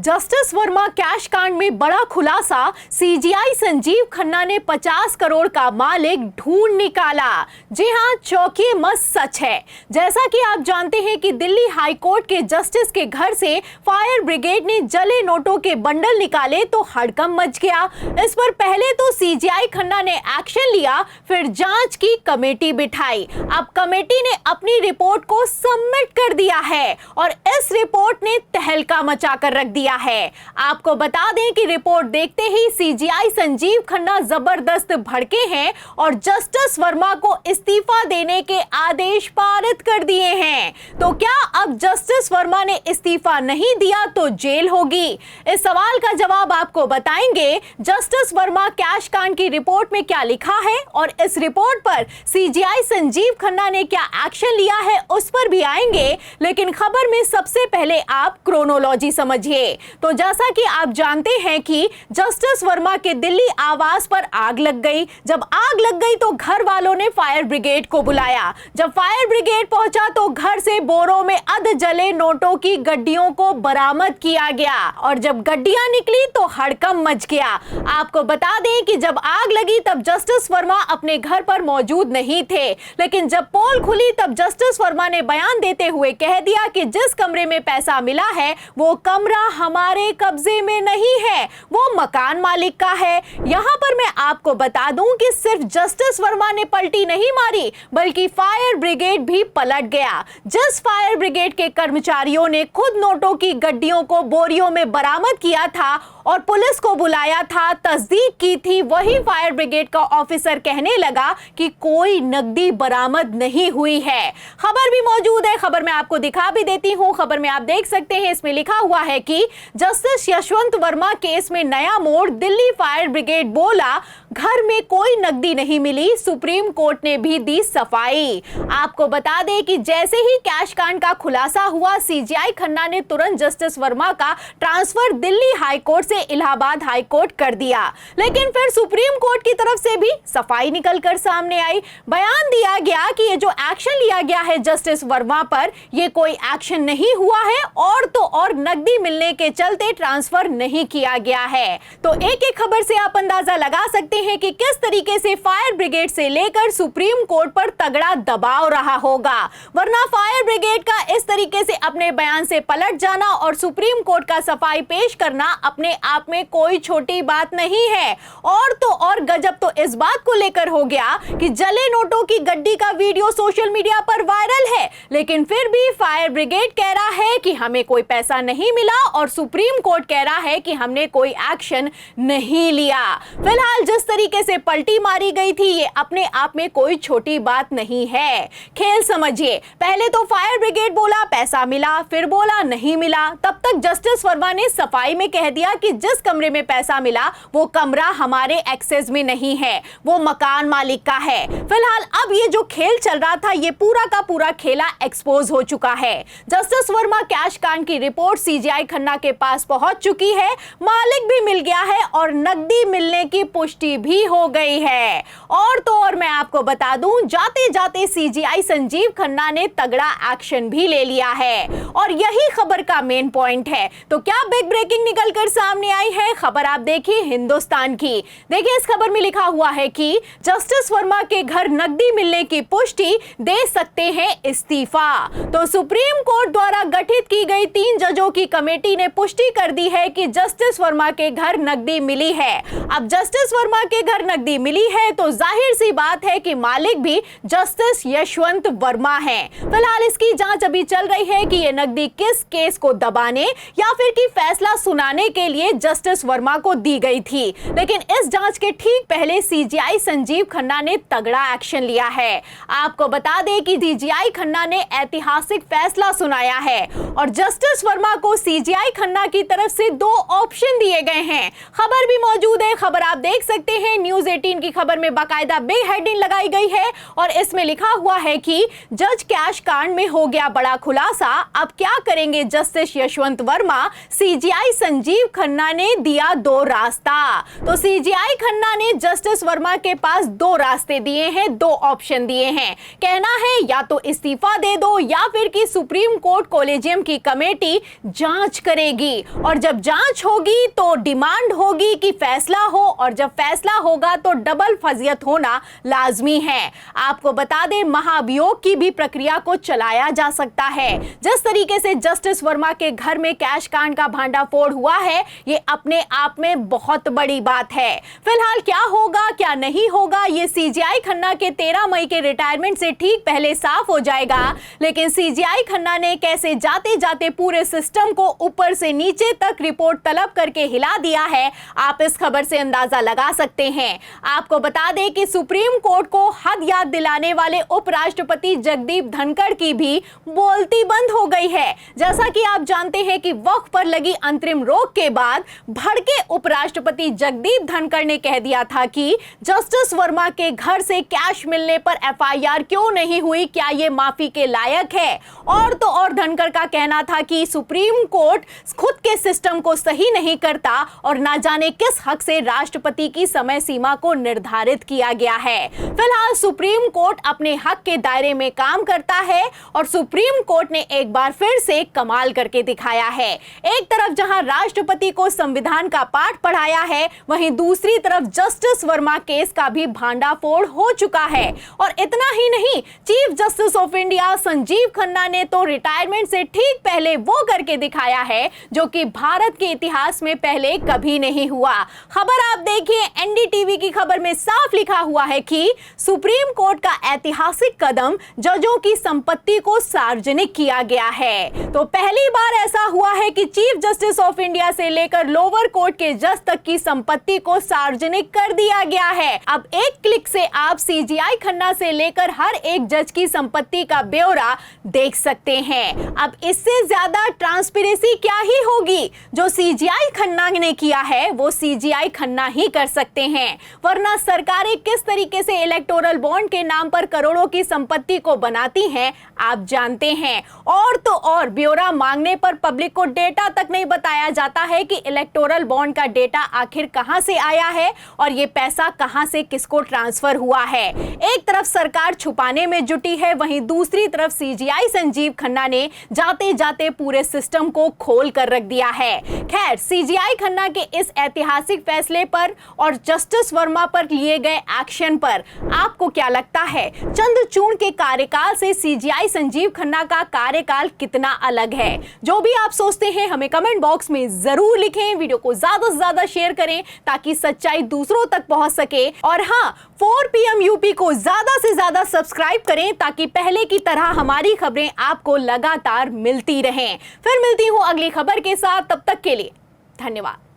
Justice Verma cash कांड में बड़ा खुलासा। सीजीआई संजीव खन्ना ने 50 करोड़ का मालिक ढूंढ निकाला। जी हां, चौंकिए मत, सच है। जैसा कि आप जानते हैं कि दिल्ली हाई कोर्ट के जस्टिस के घर से फायर ब्रिगेड ने जले नोटों के बंडल निकाले तो हड़कंप मच गया। इस पर पहले तो सीजीआई खन्ना ने एक्शन लिया, फिर जांच की कमेटी बिठाई। अब कमेटी ने अपनी रिपोर्ट को सबमिट कर दिया है और इस रिपोर्ट ने तहलका मचा कर रख दिया है। आपको बता दें कि रिपोर्ट देखते ही सीजीआई संजीव खन्ना जबरदस्त भड़के हैं और जस्टिस वर्मा को इस्तीफा देने के आदेश पारित कर दिए हैं। तो क्या अब जस्टिस वर्मा ने इस्तीफा नहीं दिया तो जेल होगी? इस सवाल का जवाब आपको बताएंगे। जस्टिस वर्मा कैश कांड की रिपोर्ट में क्या लिखा है और इस रिपोर्ट पर सीजीआई संजीव खन्ना ने क्या एक्शन लिया है उस पर भी आएंगे। लेकिन खबर में सबसे पहले आप क्रोनोलॉजी समझिए। तो जैसा कि आप जानते हैं कि जस्टिस वर्मा के दिल्ली आवास पर आग लग गई। जब आग लग गई तो घर वालों ने फायर ब्रिगेड को बुलाया। जब फायर ब्रिगेड पहुंचा तो घर से बोरों में अध जले नोटों की गड्डियों को बरामद किया गया और जब गड्डियां निकली तो हड़कंप मच गया। आपको बता दें कि जब आग लगी तब जस्टिस वर्मा अपने घर पर मौजूद नहीं थे, लेकिन जब पोल खुली तब जस्टिस वर्मा ने बयान देते हुए कह दिया कि जिस कमरे में पैसा मिला है वो कमरा हमारे कब्जे में नहीं है, वो मकान मालिक का है। यहां पर मैं आपको बता दूं कि सिर्फ जस्टिस वर्मा ने पलटी नहीं मारी बल्कि फायर ब्रिगेड भी पलट गया। जिस फायर ब्रिगेड के कर्मचारियों ने खुद नोटों की गड्डियों को बोरियों में बरामद किया था और पुलिस को बुलाया था, तस्दीक की थी, वही फायर ब्रिगेड का ऑफिसर कहने लगा कि कोई नकदी बरामद नहीं हुई है। खबर भी मौजूद है, खबर मैं आपको दिखा भी देती हूं। खबर में आप देख सकते हैं, इसमें लिखा हुआ है कि जस्टिस यशवंत वर्मा केस में नया मोड़। दिल्ली फायर ब्रिगेड बोला घर में कोई नकदी नहीं मिली, सुप्रीम कोर्ट ने भी दी सफाई। आपको बता दें कि जैसे ही कैश कांड का खुलासा हुआ, सीजीआई खन्ना ने तुरंत जस्टिस वर्मा का ट्रांसफर दिल्ली हाई कोर्ट से इलाहाबाद हाई कोर्ट कर दिया। लेकिन फिर सुप्रीम कोर्ट की तरफ से भी सफाई निकलकर सामने आई। बयान दिया गया कि ये जो एक्शन लिया गया है जस्टिस वर्मा पर, ये कोई एक्शन नहीं हुआ है और तो और नकदी मिलने के चलते ट्रांसफर नहीं किया गया है। तो एक एक खबर से आप अंदाजा लगा सकते हैं कि किस तरीके से फायर ब्रिगेड से लेकर सुप्रीम कोर्ट पर तगड़ा दबाव रहा होगा। वरना फायर ब्रिगेड का इस तरीके से अपने बयान से पलट जाना और सुप्रीम कोर्ट का सफाई पेश करना अपने आप में कोई छोटी बात नहीं है। और तो और गजब तो इस बात को लेकर हो गया कि जले नोटों की गड्डी का वीडियो सोशल मीडिया पर वायरल है, लेकिन फिर भी फायर ब्रिगेड कह रहा है कि हमें कोई पैसा नहीं मिला और सुप्रीम कोर्ट कह रहा है कि हमने कोई एक्शन नहीं लिया। फिलहाल जिस तरीके से पलटी मारी गई थी, ये अपने आप में कोई छोटी बात नहीं है। खेल समझिए, पहले तो फायर ब्रिगेड बोला पैसा मिला, फिर बोला नहीं मिला। तब तक जस्टिस वर्मा ने सफाई में कह दिया कि जिस कमरे में पैसा मिला वो कमरा हमारे एक्सेस में नहीं है, वो मकान मालिक का है। फिलहाल अब ये जो खेल चल रहा था, ये पूरा का पूरा खेला एक्सपोज हो चुका है। जस्टिस वर्मा कैश कांड की रिपोर्ट सीजीआई खन्ना के पास पहुंच चुकी है, मालिक भी मिल गया है और नकदी मिलने की पुष्टि भी हो गई है। और तो और मैं आपको बता दूं, जाते जाते सीजीआई संजीव खन्ना ने तगड़ा एक्शन भी ले लिया है और यही खबर का मेन पॉइंट है। तो क्या बिग ब्रेकिंग निकलकर सामने आई है? खबर आप देखिए हिंदुस्तान की। देखिए, इस खबर में लिखा हुआ है कि जस्टिस वर्मा के घर नकदी मिलने की पुष्टि, दे सकते हैं इस्तीफा। तो सुप्रीम कोर्ट द्वारा गठित की गई 3 जजों की कमेटी ने पुष्टि कर दी है कि जस्टिस वर्मा के घर नकदी मिली है। अब जस्टिस वर्मा के घर नकदी मिली है तो जाहिर सी बात है कि मालिक भी जस्टिस यशवंत वर्मा है। फिलहाल इसकी जांच अभी चल रही है कि यह नकदी किस केस को दबाने या फिर कि फैसला सुनाने के लिए जस्टिस वर्मा को दी गई थी। लेकिन इस जांच के ठीक पहले सीजीआई संजीव खन्ना ने तगड़ा एक्शन लिया है। आपको बता दें कि सीजीआई खन्ना ने ऐतिहासिक फैसला सुनाया है और जस्टिस वर्मा को सीजीआई खन्ना की तरफ से 2 ऑप्शन दिए गए हैं। खबर भी मौजूद है, खबर आप देख सकते हैं। न्यूज़ 18 की खबर में बाकायदा बिग हेडिंग लगाई गई है और इसमें लिखा हुआ है कि जज कैश कांड में हो गया बड़ा खुलासा, अब क्या करेंगे जस्टिस यशवंत वर्मा? सीजीआई संजीव खन्ना ने दिया 2 रास्ता। तो सीजीआई खन्ना ने जस्टिस वर्मा के पास 2 रास्ते दिए हैं, 2 ऑप्शन दिए हैं। कहना है या तो इस्तीफा दे दो या फिर कि सुप्रीम कोर्ट कोलेजियम सीएम की कमेटी जांच करेगी और जब जांच होगी तो डिमांड होगी कि फैसला हो और जब फैसला होगा तो डबल फजियत होना लाजमी है। आपको बता दें, महाभियोग की भी प्रक्रिया को चलाया जा सकता है। जिस तरीके से जस्टिस वर्मा के घर में कैश कांड का भांडाफोड़ हुआ है, ये अपने आप में बहुत बड़ी बात है। फिलहाल क्या होगा क्या नहीं होगा ये सीजीआई खन्ना के 13 मई के रिटायरमेंट से ठीक पहले साफ हो जाएगा। लेकिन सीजीआई खन्ना ने कैसे जाते जाते पूरे सिस्टम को ऊपर से नीचे तक रिपोर्ट तलब करके हिला दिया है, आप इस खबर से अंदाजा लगा सकते हैं। आपको बता दें कि सुप्रीम कोर्ट को हद याद दिलाने वाले उपराष्ट्रपति जगदीप धनखड़ की भी बोलती बंद हो गई है। जैसा कि आप जानते हैं कि वक्फ पर लगी अंतरिम रोक के बाद भड़के उपराष्ट्रपति जगदीप धनखड़ ने कह दिया था कि जस्टिस वर्मा के घर से कैश मिलने पर एफआईआर क्यों नहीं हुई, क्या ये माफी के लायक है। और तो और धनखड़ का कहना था कि सुप्रीम कोर्ट खुद के सिस्टम को सही नहीं करता और ना जाने किस हक से राष्ट्रपति की समय सीमा को निर्धारित किया गया है। फिलहाल सुप्रीम कोर्ट अपने हक के दायरे में काम करता है और सुप्रीम कोर्ट ने एक बार फिर से कमाल करके दिखाया है। एक तरफ जहां राष्ट्रपति को संविधान का पाठ पढ़ाया है, वहीं दूसरी तरफ जस्टिस वर्मा केस का भी भांडाफोड़ हो चुका है। और इतना ही नहीं, chief justice of India Sanjeev Khanna ने तो रिटायरमेंट से ठीक पहले वो करके दिखाया है जो कि भारत के इतिहास में पहले कभी नहीं हुआ। खबर आप देखिए, एनडीटीवी की खबर में साफ लिखा हुआ है कि सुप्रीम कोर्ट का ऐतिहासिक कदम, जजों की संपत्ति को सार्वजनिक किया गया है। तो पहली बार ऐसा हुआ है कि चीफ जस्टिस ऑफ इंडिया से लेकर लोअर कोर्ट के जज तक की संपत्ति को सार्वजनिक कर दिया गया है। अब एक क्लिक से आप सीजीआई खन्ना से लेकर हर एक जज की संपत्ति का ब्यौरा देख सकते हैं। अब इससे ज्यादा ट्रांसपेरेंसी क्या ही होगी। जो सीजीआई खन्ना ने किया है वो सीजीआई खन्ना ही कर सकते हैं, वरना सरकारें किस तरीके से इलेक्टोरल बॉन्ड के नाम पर करोड़ों की संपत्ति को बनाती हैं आप जानते हैं। और तो और ब्यौरा मांगने पर पब्लिक को डेटा तक नहीं बताया जाता है कि इलेक्टोरल बॉन्ड का डेटा आखिर कहां से आया है और ये पैसा कहां से किसको ट्रांसफर हुआ है। एक तरफ सरकार छुपाने में जुटी है, वहीं दूसरी तरफ सीजीआई संजीव खन्ना ने जाते जाते पूरे सिस्टम को खोल कर रख दिया है। खैर, सीजीआई खन्ना के इस ऐतिहासिक फैसले पर और जस्टिस वर्मा पर लिए गए एक्शन पर आपको क्या लगता है? चंद्रचूड़ के कार्यकाल से सीजीआई संजीव खन्ना का कार्यकाल कितना अलग है? जो भी आप सोचते हैं हमें कमेंट बॉक्स में जरूर लिखें। वीडियो को ज्यादा से ज्यादा शेयर करें ताकि सच्चाई दूसरों तक पहुंच सके। और हाँ, 4 PM यूपी को ज्यादा से ज्यादा सब्सक्राइब करें ताकि पहले की तरह हमारी खबरें आपको लगातार मिलती रहें। फिर मिलती हूं अगली खबर के साथ, तब तक के लिए धन्यवाद।